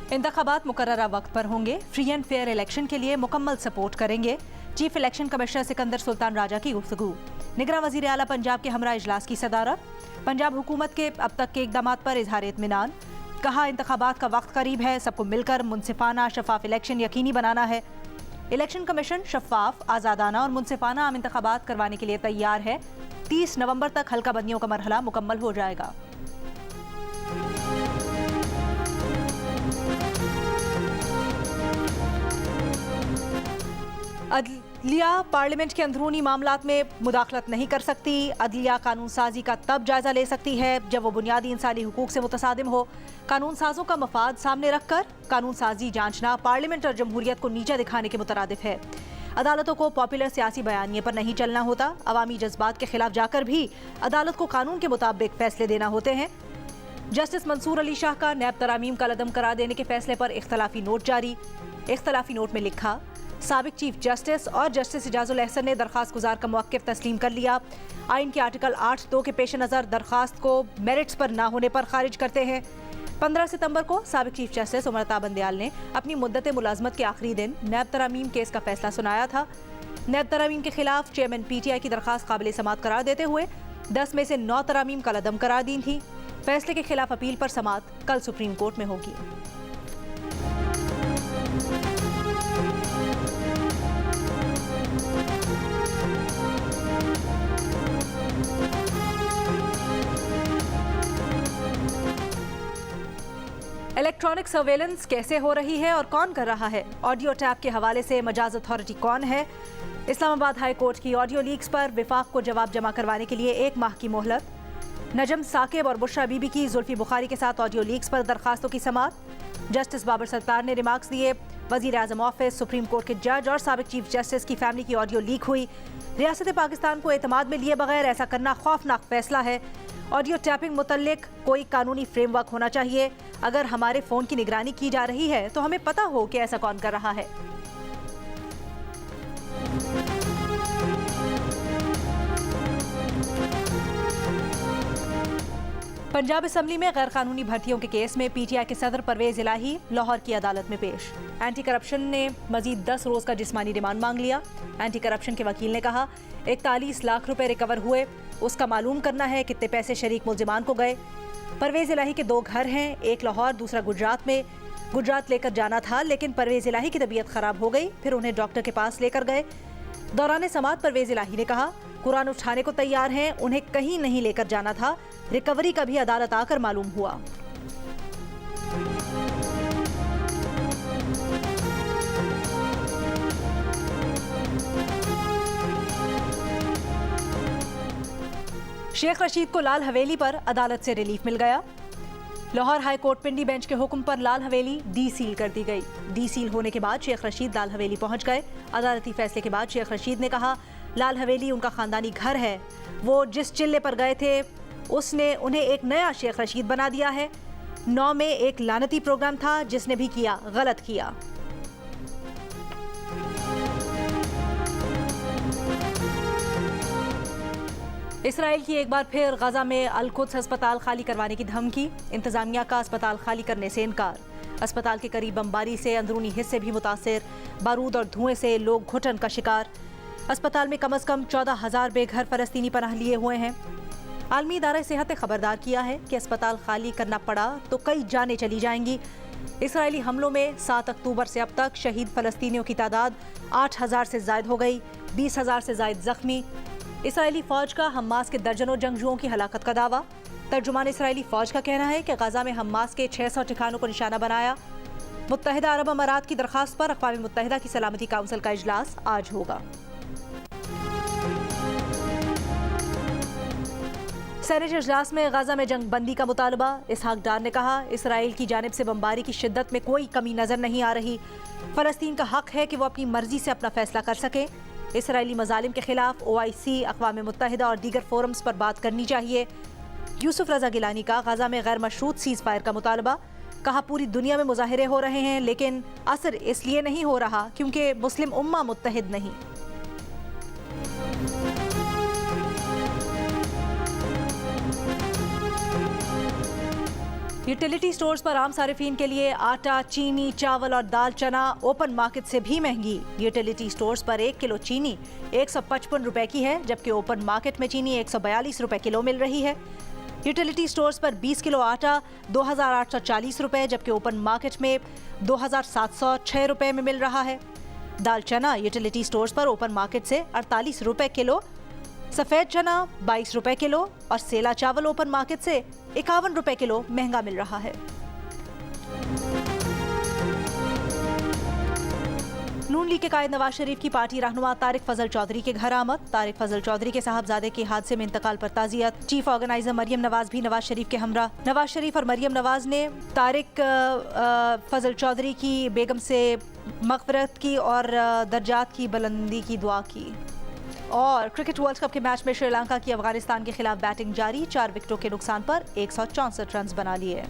इंतखाबात मुकर्ररा वक्त पर होंगे, फ्री एंड फेयर इलेक्शन के लिए मुकम्मल सपोर्ट करेंगे। Chief election commissioner Sikandar Sultan Raja की गुफ्तगू। निगरान वजीर आला पंजाब के हमरा इजलास की सदारत। पंजाब हुकूमत के अब तक के इकदामात पर इजहार इत्मीनान। कहा इंतखाबात का वक्त करीब है, सबको मिलकर मुनसिफाना शफाफ इलेक्शन यकीनी बनाना है। इलेक्शन कमीशन शफाफ, आज़ादाना और मुनसिफाना आम इंतखाबात करवाने के लिए तैयार है। 30 नवंबर तक हल्का बंदियों का मरहला मुकम्मल हो जाएगा। अदलिया पार्लियामेंट के अंदरूनी मामलात में मुदाखलत नहीं कर सकती। अदलिया कानून साजी का तब जायजा ले सकती है जब वो बुनियादी इंसानी हुकूक से मुतसादिम हो। कानून साजों का मफाद सामने रखकर कानून साजी जांचना पार्लियामेंट और जमहूरियत को नीचा दिखाने के मुतरादिफ है। अदालतों को पॉपुलर सियासी बयानिए पर नहीं चलना होता। अवामी जज्बात के खिलाफ जाकर भी अदालत को कानून के मुताबिक फैसले देना होते हैं। जस्टिस मंसूर अली शाह का नैब तरामीम का लदम करार देने के फैसले पर इख्तलाफी नोट जारी। इख्तलाफी नोट में लिखा, साबिक चीफ जस्टिस और जस्टिस इजाजुल अहसन ने दरखास्त गुजार का मौक़िफ़ तस्लीम कर लिया। आइन के आर्टिकल 8(2) के पेश नज़र दरखास्त को मेरिट्स पर ना होने पर खारिज करते हैं। 15 सितंबर को साबिक चीफ जस्टिस उमर अता बंदयाल ने अपनी मुद्दत मुलाजमत के आखिरी दिन नैब तरामीम केस का फैसला सुनाया था। नैब तरामीम के खिलाफ चेयरमैन PTI की दरखास्त काबिल समात करार देते हुए 10 में से 9 तरामीम का लदम करार दी थी। फैसले के खिलाफ अपील पर समात कल सुप्रीम कोर्ट में होगी। इलेक्ट्रॉनिक सर्वेलेंस कैसे हो रही है और कौन कर रहा है? ऑडियो टैप के हवाले से मजाज अथॉरिटी कौन है? इस्लामाबाद हाई कोर्ट की ऑडियो लीक्स पर विफाक को जवाब जमा करवाने के लिए 1 माह की मोहलत। नजम साकिब और बुशरा बीबी की जुल्फी बुखारी के साथ ऑडियो लीक्स पर दरखास्तों की समात। जस्टिस बाबर सत्तार ने रिमार्क्स दिए। वजीर आजम ऑफिस, सुप्रीम कोर्ट के जज और साबिक चीफ जस्टिस की फैमिली की ऑडियो लीक हुई। रियासत पाकिस्तान को एतमाद में लिए बगैर ऐसा करना खौफनाक फैसला है। ऑडियो टैपिंग मुतल्लिक कोई कानूनी फ्रेमवर्क होना चाहिए। अगर हमारे फ़ोन की निगरानी की जा रही है तो हमें पता हो कि ऐसा कौन कर रहा है। पंजाब असम्बली में गैर कानूनी भर्तियों के केस में PTI के सदर परवेज इलाही लाहौर की अदालत में पेश। एंटी करप्शन ने मजीद 10 रोज का जिस्मानी रिमांड मांग लिया। एंटी करप्शन के वकील ने कहा 41 लाख रुपए रिकवर हुए, उसका मालूम करना है कितने पैसे शरीक मुल्जिमान को गए। परवेज इलाही के 2 घर हैं, एक लाहौर दूसरा गुजरात में। गुजरात लेकर जाना था लेकिन परवेज इलाही की तबीयत खराब हो गई, फिर उन्हें डॉक्टर के पास लेकर गए। दौरान समात परवेज इलाही ने कहा कुरान उठाने को तैयार हैं, उन्हें कहीं नहीं लेकर जाना था। रिकवरी का भी अदालत आकर मालूम हुआ। शेख रशीद को लाल हवेली पर अदालत से रिलीफ मिल गया। लाहौर हाई कोर्ट पिंडी बेंच के हुक्म पर लाल हवेली डी सील कर दी गई। डी सील होने के बाद शेख रशीद लाल हवेली पहुंच गए। अदालती फैसले के बाद शेख रशीद ने कहा लाल हवेली उनका खानदानी घर है। वो जिस चिल्ले पर गए थे उसने उन्हें एक नया शेख रशीद बना दिया है। 9 में एक लानती प्रोग्राम था, जिसने भी किया गलत किया। इसराइल की एक बार फिर गजा में अल-कुद्स अस्पताल खाली करवाने की धमकी। इंतजामिया का अस्पताल खाली करने से इनकार। अस्पताल के करीब बमबारी से अंदरूनी हिस्से भी मुतासिर। बारूद और धुएं से लोग घुटन का शिकार। अस्पताल में कम से कम 14,000 बेघर फलस्तीनी पनाह लिए हुए हैं। आलमी इदारा सेहत ने खबरदार किया है कि अस्पताल खाली करना पड़ा तो कई जानें चली जाएंगी। इसराइली हमलों में 7 अक्टूबर से अब तक शहीद फलस्तीनियों की तादाद 8,000 से ज़ायद हो गई, 20,000 से ज़ायद जख्मी। इसराइली फ़ौज का हम्मास के दर्जनों जंगजुओं की हलाकत का दावा। तर्जुमान इसराइली फ़ौज का कहना है कि गजा में हम्मास के 600 ठिकानों को निशाना बनाया। मुत्तहिदा अरब अमारात की दरखास्त पर अक़वाम मुत्तहिदा की सलामती काउंसिल का इजलास आज होगा। सेनेट इजलास में गजा में जंग बंदी का मुतालबा। इसहाक डार ने कहा इसराइल की जानिब से बमबारी की शिद्दत में कोई कमी नजर नहीं आ रही। फलस्तीन का हक है कि वो अपनी मर्जी से अपना फैसला कर सके। इसराइली मजालिम के खिलाफ OIC, अक़वाम मुत्तहिदा और दीगर फोरम्स पर बात करनी चाहिए। यूसुफ रजा गिलानी का गजा में गैर मशरूत सीज़ फायर का मुतालबा। कहा पूरी दुनिया में मुजाहिरे हो रहे हैं लेकिन असर इसलिए नहीं हो रहा क्योंकि मुस्लिम उम्मा मुत्तहिद नहीं। यूटिलिटी स्टोर्स पर आम सारिफिन के लिए आटा, चीनी, चावल और दाल चना ओपन मार्केट से भी महंगी। यूटिलिटी स्टोर्स पर 1 किलो चीनी 155 रुपए की है, जबकि ओपन मार्केट में चीनी 142 रुपए किलो मिल रही है। यूटिलिटी स्टोर्स पर 20 किलो आटा 2840 रुपए, जबकि ओपन मार्केट में 2706 रुपए में मिल रहा है। दाल चना यूटिलिटी स्टोर्स पर ओपन मार्केट से 48 रुपए किलो, सफेद चना 22 रुपए किलो और सेला चावल ओपन मार्केट से 51 रुपए किलो महंगा मिल रहा है। नून लीग के कायद नवाज शरीफ की पार्टी रहनुमा तारिक फजल चौधरी के घर आमद। तारिक फजल चौधरी के साहबजादे के हादसे में इंतकाल पर ताजियत। चीफ ऑर्गेनाइजर मरियम नवाज भी नवाज शरीफ के हमरा। नवाज शरीफ और मरियम नवाज ने तारिक फजल चौधरी की बेगम से मग़फ़िरत की और दर्जात की बुलंदी की दुआ की। और क्रिकेट वर्ल्ड कप के मैच में श्रीलंका की अफगानिस्तान के खिलाफ बैटिंग जारी। 4 विकेटों के नुकसान पर 164 रन बना लिए।